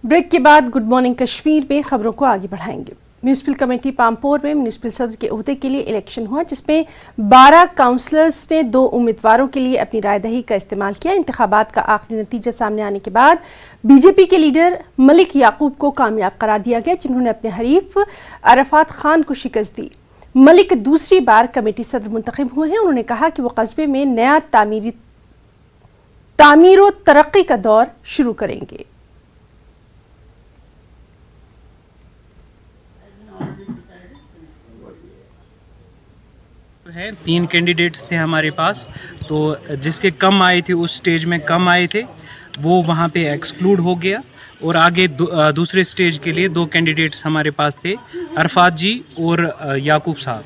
Break के बाद good morning Kashmir में खबरों को आगे बढ़ाएंगे। म्यूनिसिपल कमेटी पामपोर में म्यूनिसिपल सदर के ओहदे के लिए इलेक्शन हुआ, जिसमें 12 काउंसलर्स ने 2 उम्मीदवारों के लिए अपनी रायदही का इस्तेमाल किया। इंतखाबात का आखिरी नतीजा सामने आने के बाद बीजेपी के लीडर मलिक याकूब को कामयाब करार दिया गया, जिन्होंने अपने हरीफ अरफात खान को शिकस्त दी। मलिक दूसरी बार कमेटी सदर मुंतखब हुए हैं। उन्होंने कहा कि वो कस्बे में नया तामीर व तरक्की का दौर शुरू करेंगे। है 3 कैंडिडेट्स थे हमारे पास, तो जिसके कम आए थे, उस स्टेज में कम आए थे, वो वहाँ पे एक्सक्लूड हो गया। और आगे दूसरे स्टेज के लिए 2 कैंडिडेट्स हमारे पास थे, अरफात जी और याकूब साहब।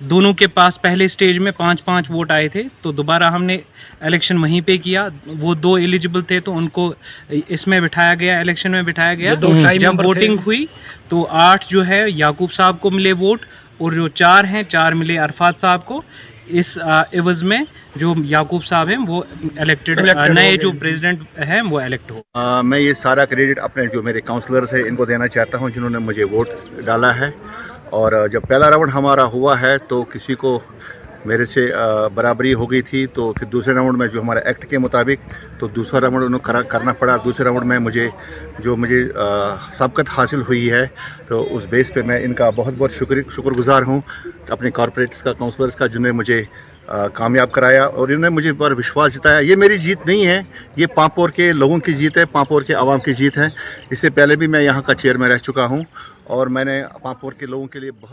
दोनों के पास पहले स्टेज में 5-5 वोट आए थे, तो दोबारा हमने इलेक्शन वहीं पे किया। वो 2 एलिजिबल थे, तो उनको इसमें बिठाया गया, इलेक्शन में बिठाया गया। जब वोटिंग हुई तो 8 जो है याकूब साहब को मिले वोट, और जो 4 हैं 4 मिले अरफात साहब को। इस एवज में जो याकूब साहब हैं वो इलेक्टेड, नए जो प्रेसिडेंट हैं वो इलेक्ट हो। मैं ये सारा क्रेडिट अपने जो मेरे काउंसलर्स हैं इनको देना चाहता हूं, जिन्होंने मुझे वोट डाला है। और जब पहला राउंड हमारा हुआ है तो किसी को मेरे से बराबरी हो गई थी, तो फिर दूसरे राउंड में जो हमारा एक्ट के मुताबिक तो दूसरा राउंड उन्हें करना पड़ा। दूसरे राउंड में मुझे सबकत हासिल हुई है, तो उस बेस पे मैं इनका बहुत बहुत शुक्रगुजार हूँ, अपने कॉरपोरेट्स का, काउंसलर्स का, जिन्होंने मुझे कामयाब कराया और इन्होंने मुझे पर विश्वास जताया। ये मेरी जीत नहीं है, ये पामपोर के लोगों की जीत है, पामपोर के आवाम की जीत है। इससे पहले भी मैं यहाँ का चेयरमैन रह चुका हूँ और मैंने पामपोर के लोगों के लिए बहुत